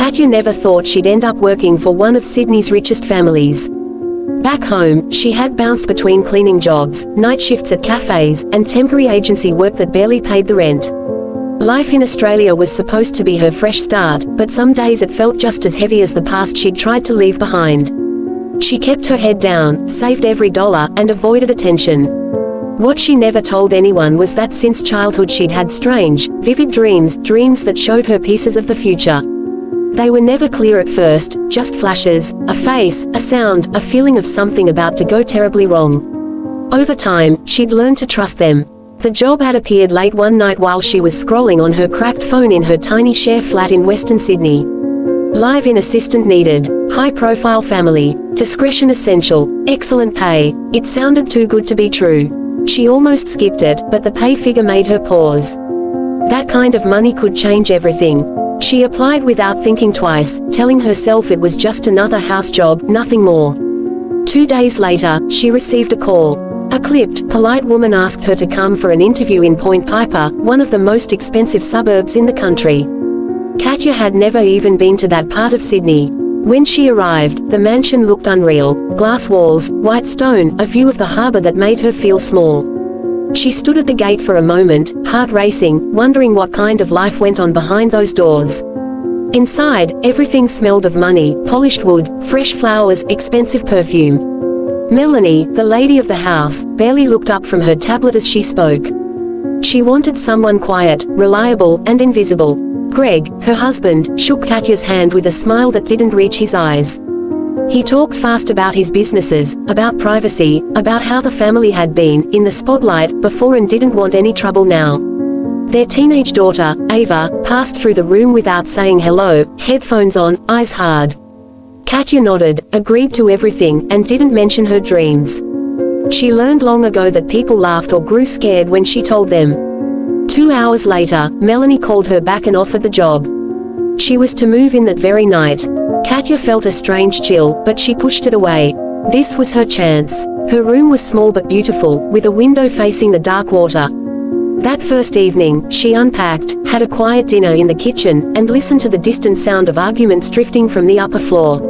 Katya never thought she'd end up working for one of Sydney's richest families. Back home, she had bounced between cleaning jobs, night shifts at cafes, and temporary agency work that barely paid the rent. Life in Australia was supposed to be her fresh start, but some days it felt just as heavy as the past she'd tried to leave behind. She kept her head down, saved every dollar, and avoided attention. What she never told anyone was that since childhood she'd had strange, vivid dreams that showed her pieces of the future. They were never clear at first, just flashes, a face, a sound, a feeling of something about to go terribly wrong. Over time, she'd learned to trust them. The job had appeared late one night while she was scrolling on her cracked phone in her tiny share flat in Western Sydney. Live-in assistant needed. High-profile family. Discretion essential. Excellent pay. It sounded too good to be true. She almost skipped it, but the pay figure made her pause. That kind of money could change everything. She applied without thinking twice, telling herself it was just another house job, nothing more. 2 days later, she received a call. A clipped, polite woman asked her to come for an interview in Point Piper, one of the most expensive suburbs in the country. Katya had never even been to that part of Sydney. When she arrived, the mansion looked unreal. Glass walls, white stone, a view of the harbour that made her feel small. She stood at the gate for a moment, heart racing, wondering what kind of life went on behind those doors. Inside, everything smelled of money, polished wood, fresh flowers, expensive perfume. Melanie, the lady of the house, barely looked up from her tablet as she spoke. She wanted someone quiet, reliable, and invisible. Greg, her husband, shook Katya's hand with a smile that didn't reach his eyes. He talked fast about his businesses, about privacy, about how the family had been in the spotlight before and didn't want any trouble now. Their teenage daughter, Ava, passed through the room without saying hello, headphones on, eyes hard. Katya nodded, agreed to everything, and didn't mention her dreams. She learned long ago that people laughed or grew scared when she told them. 2 hours later, Melanie called her back and offered the job. She was to move in that very night. Katya felt a strange chill, but she pushed it away. This was her chance. Her room was small but beautiful, with a window facing the dark water. That first evening, she unpacked, had a quiet dinner in the kitchen, and listened to the distant sound of arguments drifting from the upper floor.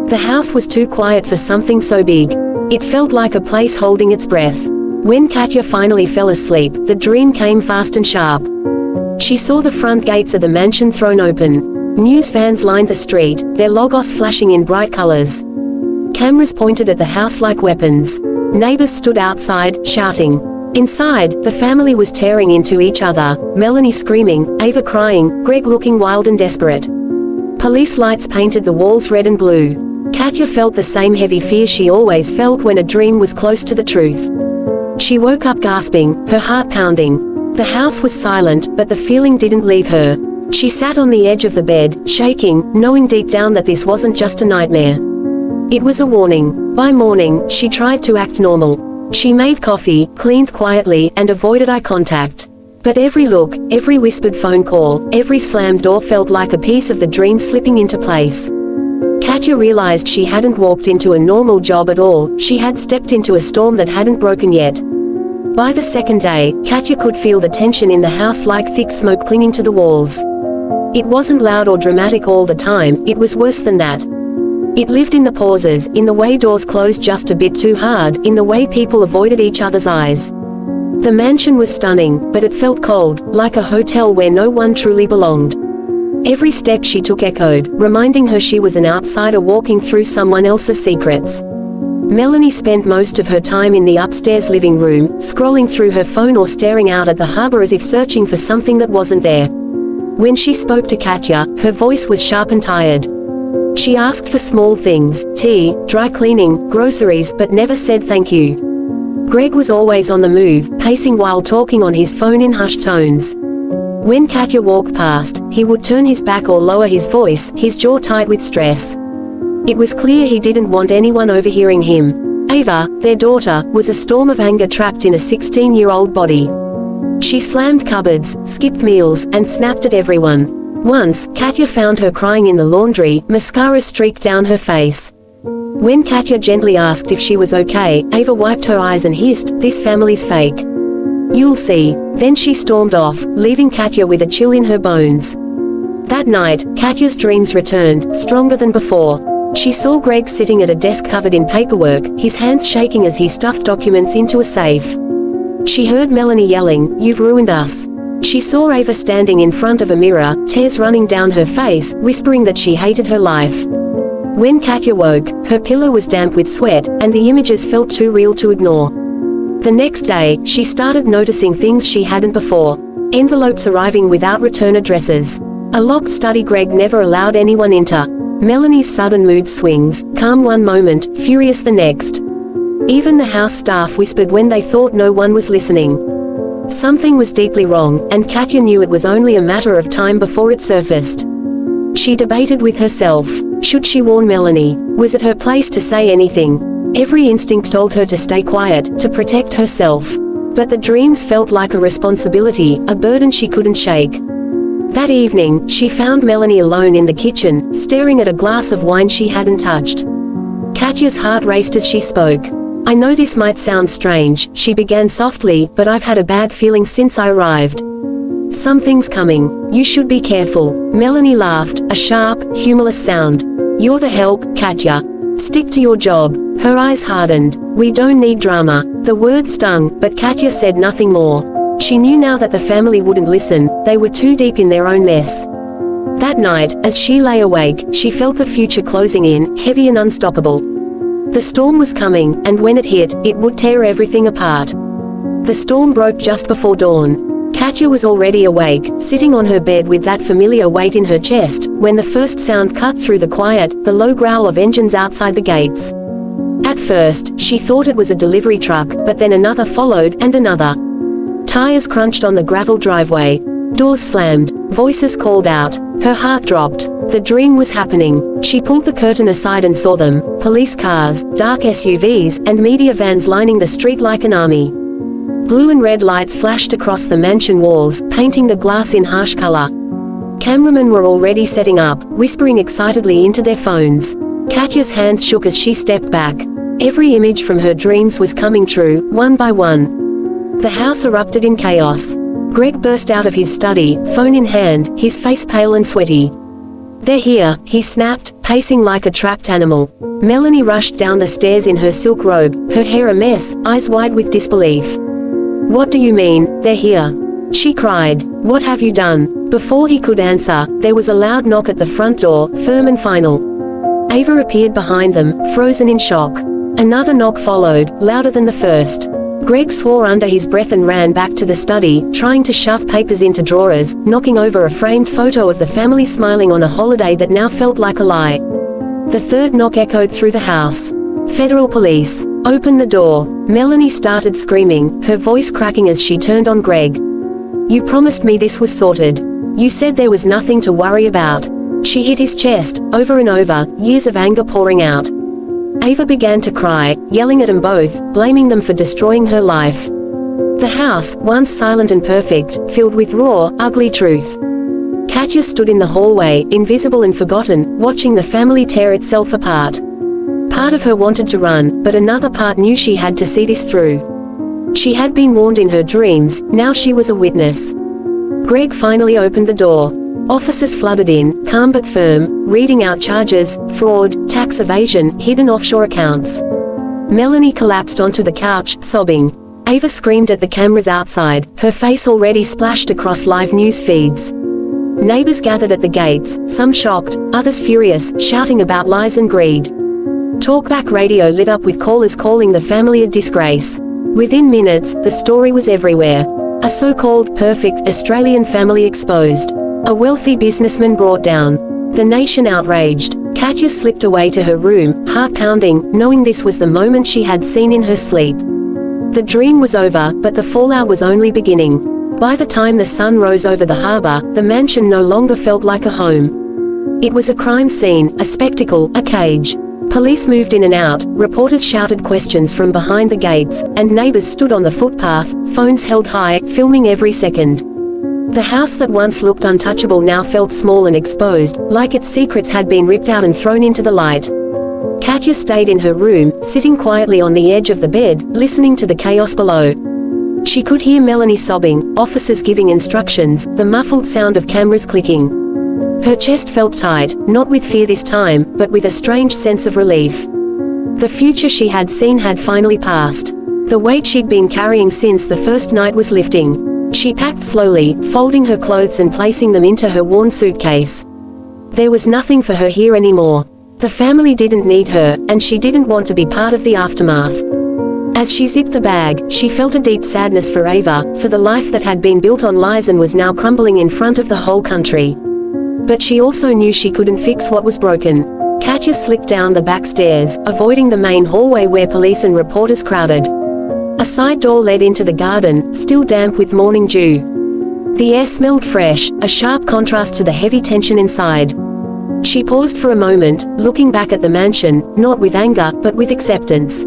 The house was too quiet for something so big. It felt like a place holding its breath. When Katya finally fell asleep, the dream came fast and sharp. She saw the front gates of the mansion thrown open. News vans lined the street, their logos flashing in bright colors. Cameras pointed at the house like weapons. Neighbors stood outside, shouting. Inside, the family was tearing into each other, Melanie screaming, Ava crying, Greg looking wild and desperate. Police lights painted the walls red and blue. Katya felt the same heavy fear she always felt when a dream was close to the truth. She woke up gasping, her heart pounding. The house was silent, but the feeling didn't leave her. She sat on the edge of the bed, shaking, knowing deep down that this wasn't just a nightmare. It was a warning. By morning, she tried to act normal. She made coffee, cleaned quietly, and avoided eye contact. But every look, every whispered phone call, every slammed door felt like a piece of the dream slipping into place. Katya realized she hadn't walked into a normal job at all, she had stepped into a storm that hadn't broken yet. By the second day, Katya could feel the tension in the house like thick smoke clinging to the walls. It wasn't loud or dramatic all the time, it was worse than that. It lived in the pauses, in the way doors closed just a bit too hard, in the way people avoided each other's eyes. The mansion was stunning, but it felt cold, like a hotel where no one truly belonged. Every step she took echoed, reminding her she was an outsider walking through someone else's secrets. Melanie spent most of her time in the upstairs living room, scrolling through her phone or staring out at the harbor as if searching for something that wasn't there. When she spoke to Katya, her voice was sharp and tired. She asked for small things, tea, dry cleaning, groceries, but never said thank you. Greg was always on the move, pacing while talking on his phone in hushed tones. When Katya walked past, he would turn his back or lower his voice, his jaw tight with stress. It was clear he didn't want anyone overhearing him. Ava, their daughter, was a storm of anger trapped in a 16-year-old body. She slammed cupboards, skipped meals, and snapped at everyone. Once, Katya found her crying in the laundry, mascara streaked down her face. When Katya gently asked if she was okay, Ava wiped her eyes and hissed, "This family's fake. You'll see." Then she stormed off, leaving Katya with a chill in her bones. That night, Katya's dreams returned, stronger than before. She saw Greg sitting at a desk covered in paperwork, his hands shaking as he stuffed documents into a safe. She heard Melanie yelling, "You've ruined us." She saw Ava standing in front of a mirror, tears running down her face, whispering that she hated her life. When Katya woke, her pillow was damp with sweat, and the images felt too real to ignore. The next day, she started noticing things she hadn't before. Envelopes arriving without return addresses. A locked study Greg never allowed anyone enter. Melanie's sudden mood swings, calm one moment, furious the next. Even the house staff whispered when they thought no one was listening. Something was deeply wrong, and Katya knew it was only a matter of time before it surfaced. She debated with herself. Should she warn Melanie? Was it her place to say anything? Every instinct told her to stay quiet, to protect herself. But the dreams felt like a responsibility, a burden she couldn't shake. That evening, she found Melanie alone in the kitchen, staring at a glass of wine she hadn't touched. Katya's heart raced as she spoke. "I know this might sound strange," she began softly, "but I've had a bad feeling since I arrived. Something's coming. You should be careful." Melanie laughed, a sharp, humorless sound. "You're the help, Katya. Stick to your job." Her eyes hardened. "We don't need drama." The words stung, but Katya said nothing more. She knew now that the family wouldn't listen, they were too deep in their own mess. That night, as she lay awake, she felt the future closing in, heavy and unstoppable. The storm was coming, and when it hit, it would tear everything apart. The storm broke just before dawn. Katya was already awake, sitting on her bed with that familiar weight in her chest, when the first sound cut through the quiet, the low growl of engines outside the gates. At first, she thought it was a delivery truck, but then another followed, and another. Tires crunched on the gravel driveway. Doors slammed. Voices called out. Her heart dropped. The dream was happening. She pulled the curtain aside and saw them. Police cars, dark SUVs, and media vans lining the street like an army. Blue and red lights flashed across the mansion walls, painting the glass in harsh color. Cameramen were already setting up, whispering excitedly into their phones. Katya's hands shook as she stepped back. Every image from her dreams was coming true, one by one. The house erupted in chaos. Greg burst out of his study, phone in hand, his face pale and sweaty. "They're here," he snapped, pacing like a trapped animal. Melanie rushed down the stairs in her silk robe, her hair a mess, eyes wide with disbelief. "What do you mean, they're here?" she cried. "What have you done?" Before he could answer, there was a loud knock at the front door, firm and final. Ava appeared behind them, frozen in shock. Another knock followed, louder than the first. Greg swore under his breath and ran back to the study, trying to shove papers into drawers, knocking over a framed photo of the family smiling on a holiday that now felt like a lie. The third knock echoed through the house. "Federal police. Open the door." Melanie started screaming, her voice cracking as she turned on Greg. "You promised me this was sorted. You said there was nothing to worry about." She hit his chest, over and over, years of anger pouring out. Ava began to cry, yelling at them both, blaming them for destroying her life. The house, once silent and perfect, filled with raw, ugly truth. Katya stood in the hallway, invisible and forgotten, watching the family tear itself apart. Part of her wanted to run, but another part knew she had to see this through. She had been warned in her dreams, now she was a witness. Greg finally opened the door. Officers flooded in, calm but firm, reading out charges, fraud, tax evasion, hidden offshore accounts. Melanie collapsed onto the couch, sobbing. Ava screamed at the cameras outside, her face already splashed across live news feeds. Neighbors gathered at the gates, some shocked, others furious, shouting about lies and greed. Talkback radio lit up with callers calling the family a disgrace. Within minutes, the story was everywhere. A so-called perfect Australian family exposed. A wealthy businessman brought down. The nation outraged. Katya slipped away to her room, heart pounding, knowing this was the moment she had seen in her sleep. The dream was over, but the fallout was only beginning. By the time the sun rose over the harbor, the mansion no longer felt like a home. It was a crime scene, a spectacle, a cage. Police moved in and out, reporters shouted questions from behind the gates, and neighbors stood on the footpath, phones held high, filming every second. The house that once looked untouchable now felt small and exposed, like its secrets had been ripped out and thrown into the light. Katya stayed in her room, sitting quietly on the edge of the bed, listening to the chaos below. She could hear Melanie sobbing, officers giving instructions, the muffled sound of cameras clicking. Her chest felt tight, not with fear this time, but with a strange sense of relief. The future she had seen had finally passed. The weight she'd been carrying since the first night was lifting. She packed slowly, folding her clothes and placing them into her worn suitcase. There was nothing for her here anymore. The family didn't need her, and she didn't want to be part of the aftermath. As she zipped the bag, she felt a deep sadness for Ava, for the life that had been built on lies and was now crumbling in front of the whole country. But she also knew she couldn't fix what was broken. Katya slipped down the back stairs, avoiding the main hallway where police and reporters crowded. A side door led into the garden, still damp with morning dew. The air smelled fresh, a sharp contrast to the heavy tension inside. She paused for a moment, looking back at the mansion, not with anger, but with acceptance.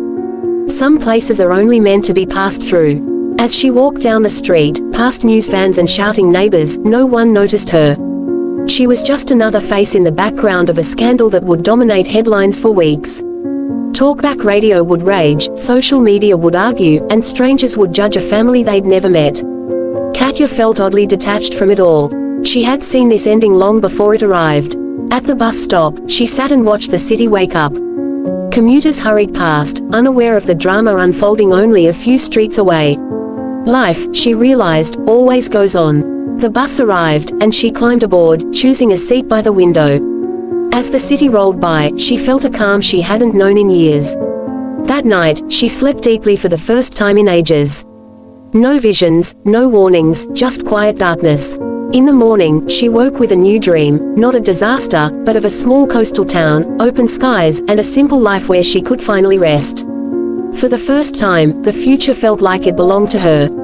Some places are only meant to be passed through. As she walked down the street, past news vans and shouting neighbors, no one noticed her. She was just another face in the background of a scandal that would dominate headlines for weeks. Talkback radio would rage, social media would argue, and strangers would judge a family they'd never met. Katya felt oddly detached from it all. She had seen this ending long before it arrived. At the bus stop, she sat and watched the city wake up. Commuters hurried past, unaware of the drama unfolding only a few streets away. Life, she realized, always goes on. The bus arrived, and she climbed aboard, choosing a seat by the window. As the city rolled by, she felt a calm she hadn't known in years. That night, she slept deeply for the first time in ages. No visions, no warnings, just quiet darkness. In the morning, she woke with a new dream, not a disaster, but of a small coastal town, open skies, and a simple life where she could finally rest. For the first time, the future felt like it belonged to her.